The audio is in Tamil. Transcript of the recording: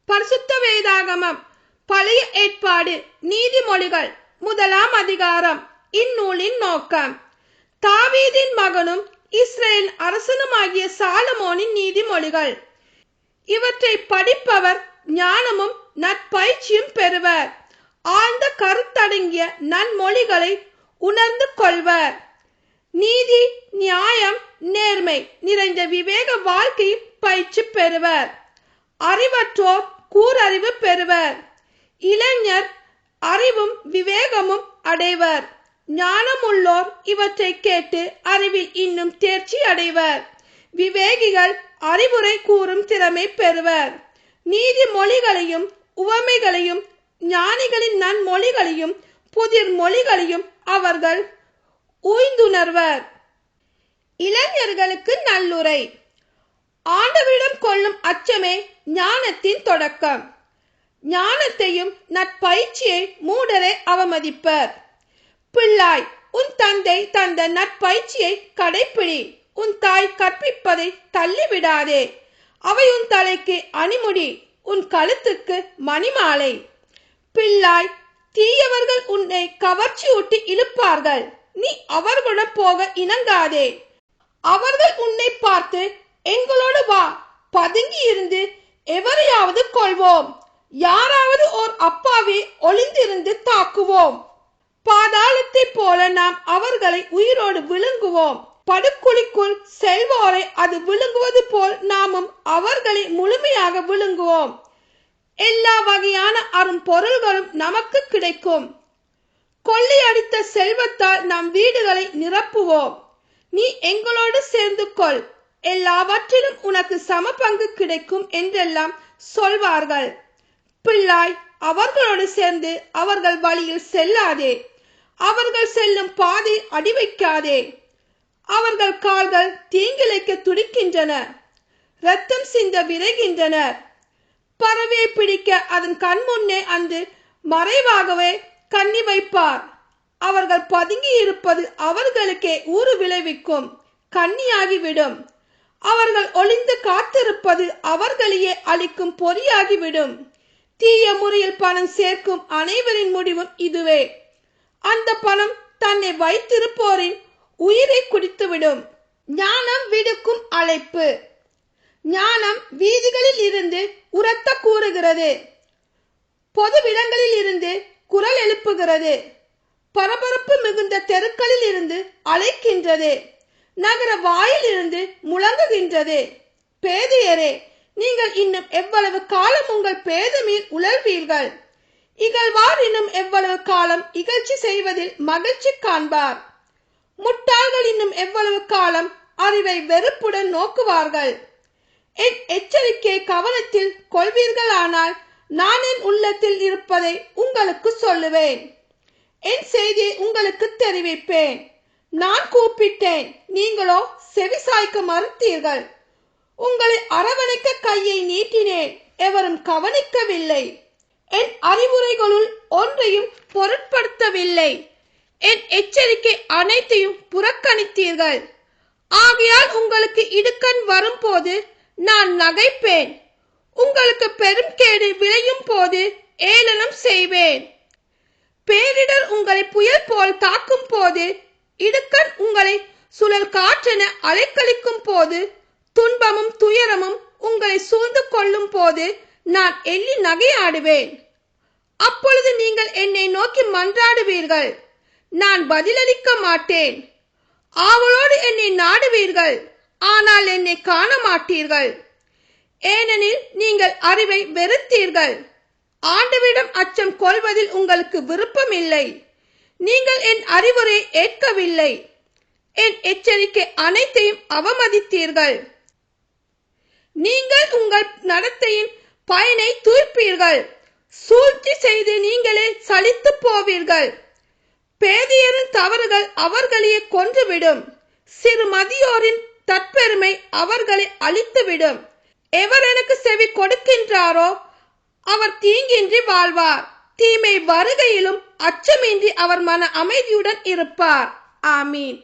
பரிசுத்த வேதாகமம் பழைய ஏற்பாடு நீதிமொழிகள் 1ஆம் அதிகாரம். இந்நூலின் நோக்கம் தாவீதின் மகனும் இஸ்ரேல் அரசனுமாகிய சாலமோனின் நீதிமொழிகள். இவற்றை படிப்பவர் ஞானமும் நற்பயிற்சியும் பெறுவர். ஆழ்ந்த கருத்தடங்கிய நன்மொழிகளை உணர்ந்து கொள்வர். நீதி, நியாயம், நேர்மை நிறைந்த விவேக வாழ்க்கை பயிற்சி பெறுவர். அறிவற்றோர் கூரறிவு பெறுவர். இளைஞர் அறிவும் விவேகமும் அடைவர். ஞானமுள்ளோர் இவற்றை கேட்டு அறிவில் இன்னும் தேர்ச்சி அடைவர். விவேகிகள் அறிவுரை கூறும் திறமை பெறுவர். நீதிமொழிகளையும் உவமைகளையும் ஞானிகளின் நன்மொழிகளையும் புதிர் மொழிகளையும் அவர்கள் உய்ந்துணர்வர். இளைஞர்களுக்கு நல்லுரை. ஆண்டவரிடம் கொள்ளும் அச்சமே ஞானத்தின் தொடக்கம். ஞானத்தையும் நற்பயிற்சியை மூடரை அவமதிப்பர். பிள்ளாய், உன் தந்தை தந்த நற்பயிற்சியை கடைப்பிடி. உன் தாய் கற்பிப்பதை தள்ளிவிடாதே. அவை உன் தலைக்கு அணிமுடி, உன் கழுத்துக்கு மணிமாலை. பிள்ளாய், தீயவர்கள் உன்னை கவர்ச்சியூட்டி இழுப்பார்கள். நீ அவர்களுடன் போக இணங்காதே. அவர்கள் உன்னை பார்த்து, எங்களோடு வா, பதுங்கி இருந்து எவரையாவது கொள்வோம், யாராவது ஓர் அப்பாவி ஒளிந்திருந்து தாக்குவோம். பாதாளத்தை போல நாம் அவர்களை உயிரோடு விழுங்குவோம். படுகுழிக்குள் செல்வோரை அது விழுங்குவது போல் நாமும் அவர்களை முழுமையாக விழுங்குவோம். எல்லா வகையான அரும் பொருள்களும் நமக்கு கிடைக்கும். கொள்ளையடித்த செல்வத்தால் நம் வீடுகளை நிரப்புவோம். நீ எங்களோடு சேர்ந்து கொள், எல்லாவற்றிலும் உனக்கு சம பங்கு கிடைக்கும் என்றெல்லாம் சொல்வார்கள். பிள்ளாய், அவர்களோடு சேர்ந்து அவர்கள் வழியில் செல்லாதே. அவர்கள் செல்லும் பாதை அடி வைக்காதே. அவர்கள் கால்கள் தீங்கிழைக்க துடிக்கின்றன, இரத்தம் சிந்த விரைகின்றனர். பறவையை பிடிக்க அதன் கண் முன்னே அன்று மறைவாகவே கண்ணி வைப்பார். அவர்கள் பதுங்கி இருப்பது அவர்களுக்கே ஊறு விளைவிக்கும், கண்ணியாகிவிடும். அவர்கள் ஒளிந்து காத்திருப்பது அவர்களையே அழிக்கும் பொறியாகிவிடும். தீய முறையில் பணம் சேர்க்கும் அனைவரின் முடிவும் இதுவே. அந்த பணம் தன்னை வைத்திருப்போரின் உயிரை குடித்துவிடும். ஞானம் விடுக்கும் அழைப்பு. ஞானம் வீதிகளில் இருந்து உரத்த கூறுகிறது. பொதுவிடங்களில் இருந்து குரல் எழுப்புகிறது. பரபரப்பு மிகுந்த தெருக்களில் இருந்து அழைக்கின்றது. நகர வாயில் இருந்து முழங்குகின்றது. பேதையரே, நீங்கள் இன்னும் எவ்வளவு காலம் உங்கள் பேதமையில் உழல்வீர்கள்? இகழ்வார் இன்னும் எவ்வளவு காலம் இகழ்ச்சி செய்வதில் மகிழ்ச்சி காண்பார்? முட்டாள்கள் இன்னும் எவ்வளவு காலம் அறிவை வெறுப்புடன் நோக்குவார்கள்? என் எச்சரிக்கை கவனத்தில் கொள்வீர்களானால் நான் என் உள்ளத்தில் இருப்பதை உங்களுக்கு சொல்லுவேன். என் செய்தியை உங்களுக்கு தெரிவிப்பேன். நான் கூப்பிட்டேன், நீங்களோ செவிசாய்க்க மறுத்தீர்கள். உங்களை அரவணைக்க கையை நீட்டினேன், எவரும் கவனிக்கவில்லை. என் அறிவுரைகளுள் ஒன்றையும் பொருட்படுத்தவில்லை. என் எச்சரிக்கை அனைத்தையும் புறக்கணித்தீர்கள். ஆகையால் உங்களுக்கு இடுக்கண் வரும்போது நான் நகைப்பேன். உங்களுக்கு பெரும் கேடு விளையும் போது ஏளனம் செய்வேன். பேரிடர் உங்களை புயல் போல் தாக்கும் போது, இடுக்கண் உங்களை சுழல் காற்றென அலைக்கழிக்கும் போது, துன்பமும் துயரமும் உங்களை சூழ்ந்து கொள்ளும் போது நான் எள்ளி நகையாடுவேன். அப்பொழுது நீங்கள் என்னை நோக்கி மன்றாடுவீர்கள், நான் பதிலளிக்க மாட்டேன். ஆவலோடு என்னை நாடுவீர்கள், ஆனால் என்னை காண மாட்டீர்கள். ஏனெனில் நீங்கள் அறிவை வெறுத்தீர்கள். ஆண்டவரிடம் அச்சம் கொள்வதில் உங்களுக்கு விருப்பம் இல்லை. நீங்கள் என் அறிவுரை ஏற்கவில்லை. என் எச்சரிக்கை அனைத்தையும் அவமதித்தீர்கள். நீங்கள் உங்கள் நடத்தையின் பயனை தூய்ப்பீர்கள். சூழ்ச்சி செய்து நீங்களே சலித்து போவீர்கள். பேதையரின் தவறுகள் அவர்களையே கொன்றுவிடும். சிறுமதியோரின் தற்பெருமை அவர்களை அழித்துவிடும். எவர் எனக்கு செவி கொடுக்கின்றாரோ அவர் தீங்கின்றி வாழ்வார். தீமை வருகையிலும் அச்சமின்றி அவர் மன அமைதியுடன் இருப்பார். ஆமீன்.